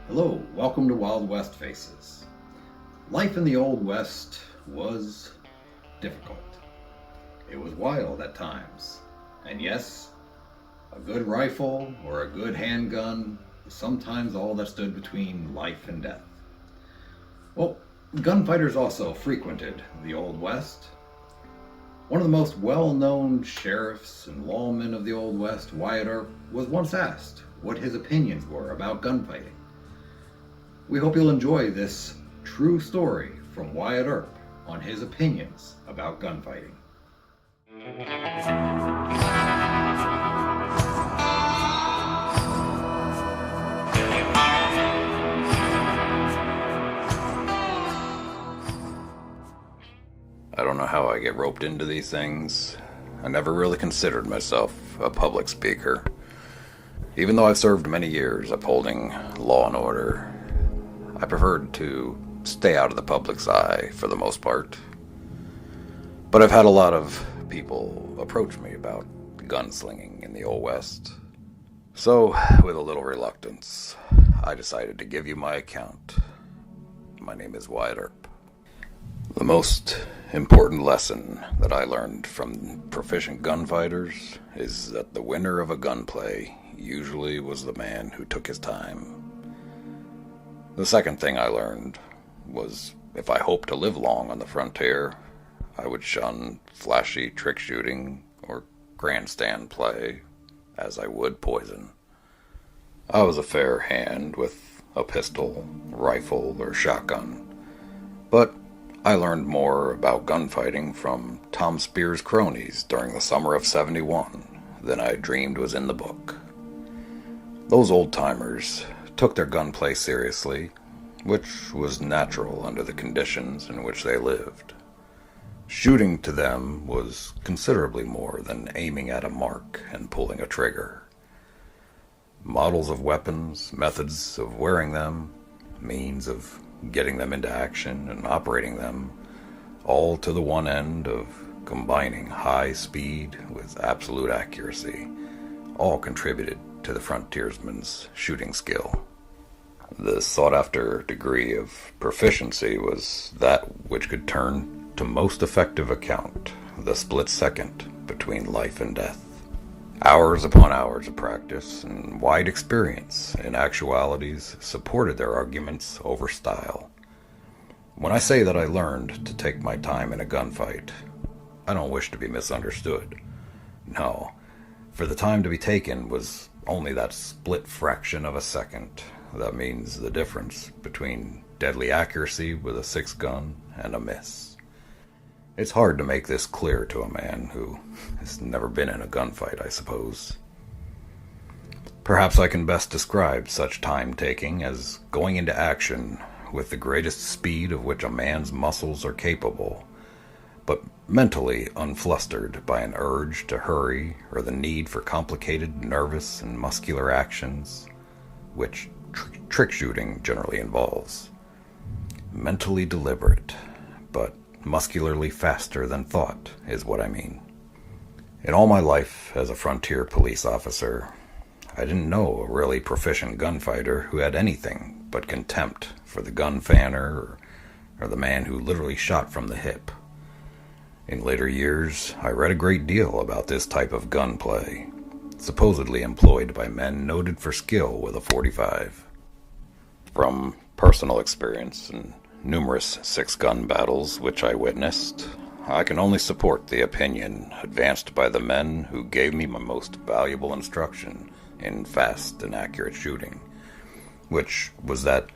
Hello, welcome to Wildwestfaces. Life in the Old West was difficult. It was wild at times. And yes, a good rifle or a good handgun was sometimes all that stood between life and death. Well, gunfighters also frequented the Old West. One of the most well-known sheriffs and lawmen of the Old West, Wyatt Earp, was once asked what his opinions were about gunfighting. We hope you'll enjoy this true story from Wyatt Earp on his opinions about gunfighting. I don't know how I get roped into these things. I never really considered myself a public speaker. Even though I've served many years upholding law and order, I preferred to stay out of the public's eye for the most part. But I've had a lot of people approach me about gunslinging in the Old West. So, with a little reluctance, I decided to give you my account. My name is Wyatt Earp. The most important lesson that I learned from proficient gunfighters is that the winner of a gunplay usually was the man who took his time. The second thing I learned was if I hoped to live long on the frontier, I would shun flashy trick shooting or grandstand play as I would poison. I was a fair hand with a pistol, rifle, or shotgun, but I learned more about gunfighting from Tom Spear's cronies during the summer of '71 than I dreamed was in the book. Those old-timers took their gunplay seriously, which was natural under the conditions in which they lived. Shooting to them was considerably more than aiming at a mark and pulling a trigger. Models of weapons, methods of wearing them, means of getting them into action and operating them, all to the one end of combining high speed with absolute accuracy, all contributed to the frontiersman's shooting skill. The sought-after degree of proficiency was that which could turn to most effective account the split second between life and death. Hours upon hours of practice and wide experience in actualities supported their arguments over style. When I say that I learned to take my time in a gunfight, I don't wish to be misunderstood. No, for the time to be taken was only that split fraction of a second. That means the difference between deadly accuracy with a six gun and a miss. It's hard to make this clear to a man who has never been in a gunfight, I suppose. Perhaps I can best describe such time-taking as going into action with the greatest speed of which a man's muscles are capable, but mentally unflustered by an urge to hurry or the need for complicated nervous and muscular actions, which trick shooting generally involves. Mentally deliberate, but muscularly faster than thought is what I mean. In all my life as a frontier police officer, I didn't know a really proficient gunfighter who had anything but contempt for the gun fanner or the man who literally shot from the hip. In later years, I read a great deal about this type of gunplay, supposedly employed by men noted for skill with a .45. From personal experience and numerous six-gun battles which I witnessed, I can only support the opinion advanced by the men who gave me my most valuable instruction in fast and accurate shooting, which was that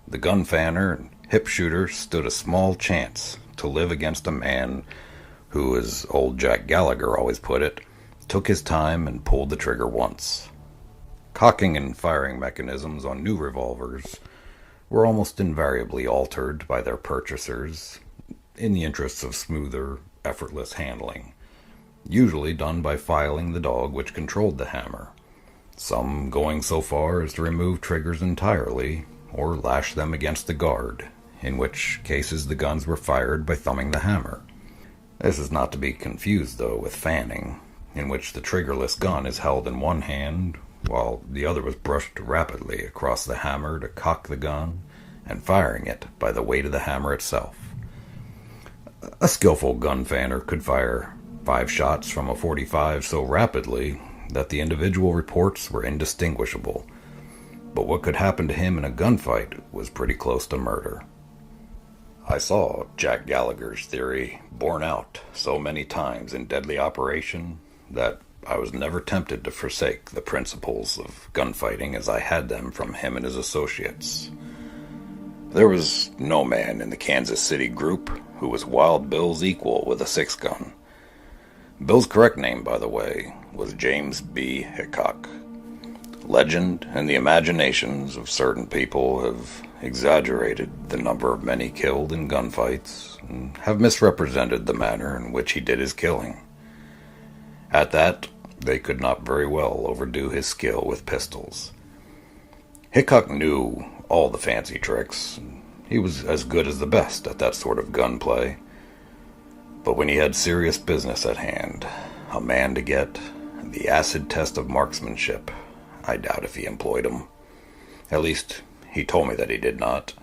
the gun fanner and hip shooter stood a small chance to live against a man who, as old Jack Gallagher always put it, took his time and pulled the trigger once. Cocking and firing mechanisms on new revolvers were almost invariably altered by their purchasers in the interests of smoother, effortless handling, usually done by filing the dog which controlled the hammer, some going so far as to remove triggers entirely or lash them against the guard, in which cases the guns were fired by thumbing the hammer. This is not to be confused, though, with fanning, in which the triggerless gun is held in one hand while the other was brushed rapidly across the hammer to cock the gun and firing it by the weight of the hammer itself. A skillful gunfighter could fire 5 shots from a .45 so rapidly that the individual reports were indistinguishable, but what could happen to him in a gunfight was pretty close to murder. I saw Jack Gallagher's theory borne out so many times in deadly operation that I was never tempted to forsake the principles of gunfighting as I had them from him and his associates. There was no man in the Kansas City group who was Wild Bill's equal with a 6-gun. Bill's correct name, by the way, was James B. Hickok. Legend and the imaginations of certain people have exaggerated the number of men he killed in gunfights and have misrepresented the manner in which he did his killing. At that, they could not very well overdo his skill with pistols. Hickok knew all the fancy tricks. He was as good as the best at that sort of gunplay. But when he had serious business at hand, a man to get, the acid test of marksmanship, I doubt if he employed him. At least, he told me that he did not.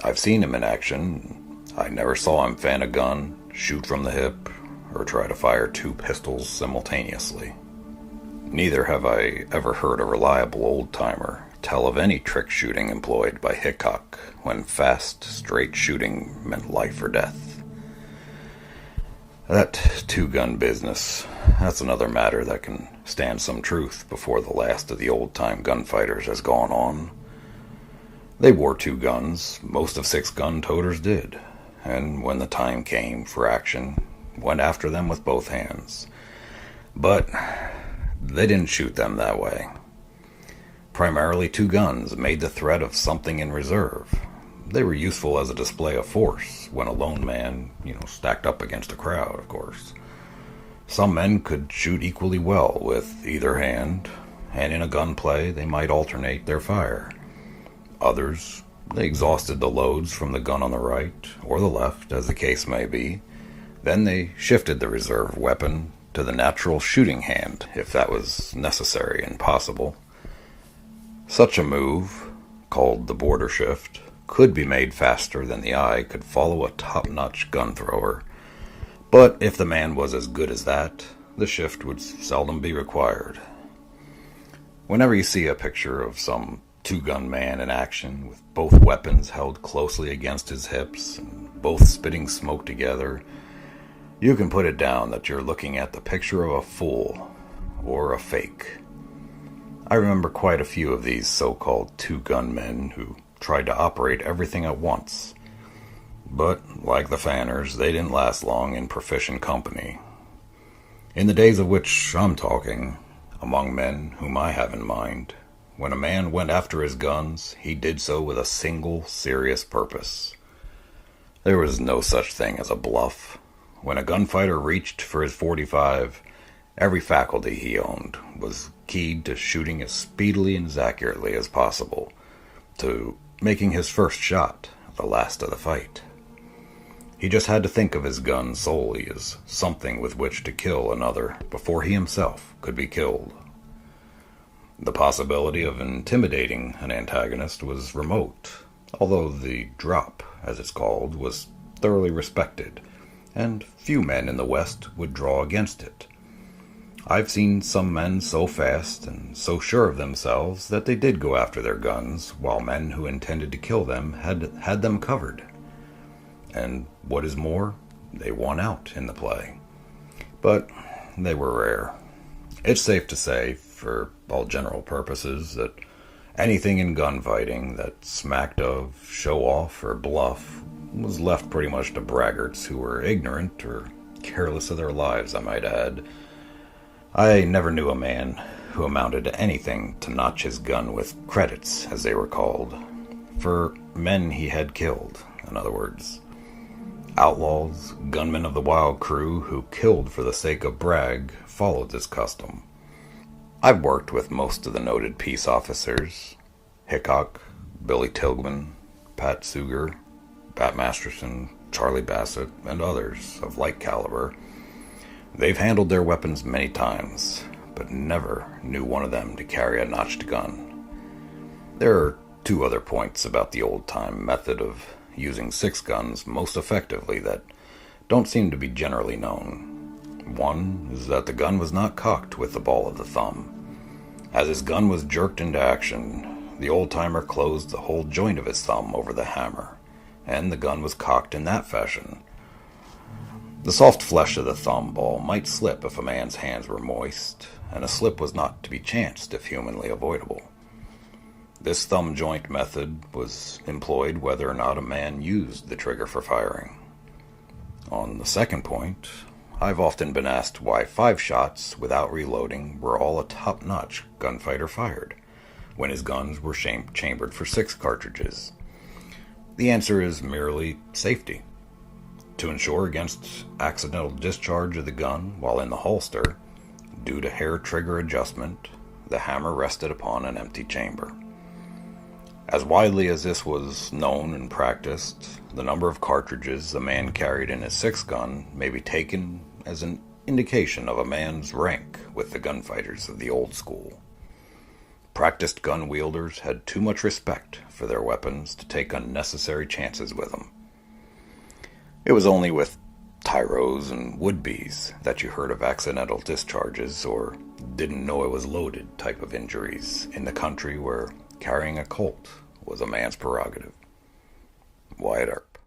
I've seen him in action. I never saw him fan a gun, shoot from the hip, or try to fire 2 pistols simultaneously. Neither have I ever heard a reliable old-timer tell of any trick shooting employed by Hickok when fast, straight shooting meant life or death. That 2-gun business, that's another matter that can stand some truth before the last of the old-time gunfighters has gone on. They wore 2 guns, most of 6-gun toters did, and when the time came for action, went after them with both hands. But they didn't shoot them that way. Primarily 2 guns made the threat of something in reserve. They were useful as a display of force when a lone man, stacked up against a crowd, of course. Some men could shoot equally well with either hand, and in a gunplay they might alternate their fire. Others, they exhausted the loads from the gun on the right or the left, as the case may be. Then they shifted the reserve weapon to the natural shooting hand, if that was necessary and possible. Such a move, called the border shift, could be made faster than the eye could follow a top-notch gun thrower. But if the man was as good as that, the shift would seldom be required. Whenever you see a picture of some 2-gun man in action with both weapons held closely against his hips and both spitting smoke together, you can put it down that you're looking at the picture of a fool or a fake. I remember quite a few of these so-called 2-gun men who tried to operate everything at once. But, like the fanners, they didn't last long in proficient company. In the days of which I'm talking, among men whom I have in mind, when a man went after his guns, he did so with a single serious purpose. There was no such thing as a bluff. When a gunfighter reached for his .45, every faculty he owned was keyed to shooting as speedily and as accurately as possible, to making his first shot the last of the fight. He just had to think of his gun solely as something with which to kill another before he himself could be killed. The possibility of intimidating an antagonist was remote, although the drop, as it's called, was thoroughly respected, and few men in the West would draw against it. I've seen some men so fast and so sure of themselves that they did go after their guns, while men who intended to kill them had them covered. And what is more, they won out in the play. But they were rare. It's safe to say, for all general purposes, that anything in gunfighting that smacked of show-off or bluff was left pretty much to braggarts who were ignorant or careless of their lives, I might add. I never knew a man who amounted to anything to notch his gun with credits, as they were called, for men he had killed, in other words. Outlaws, gunmen of the wild crew who killed for the sake of brag, followed this custom. I've worked with most of the noted peace officers: Hickok, Billy Tilghman, Pat Suger, Pat Masterson, Charlie Bassett, and others of like caliber. They've handled their weapons many times, but never knew one of them to carry a notched gun. There are two other points about the old-time method of using six guns most effectively that don't seem to be generally known. One is that the gun was not cocked with the ball of the thumb. As his gun was jerked into action, the old-timer closed the whole joint of his thumb over the hammer, and the gun was cocked in that fashion. The soft flesh of the thumb ball might slip if a man's hands were moist, and a slip was not to be chanced if humanly avoidable. This thumb joint method was employed whether or not a man used the trigger for firing. On the second point, I've often been asked why 5 shots without reloading were all a top-notch gunfighter fired, when his guns were chambered for 6 cartridges. The answer is merely safety. To ensure against accidental discharge of the gun while in the holster, due to hair trigger adjustment, the hammer rested upon an empty chamber. As widely as this was known and practiced, the number of cartridges a man carried in his 6-gun may be taken as an indication of a man's rank with the gunfighters of the old school. Practiced gun wielders had too much respect for their weapons to take unnecessary chances with them. It was only with tyros and would-bes that you heard of accidental discharges or didn't know it was loaded type of injuries in the country where carrying a Colt was a man's prerogative. Wyatt Earp.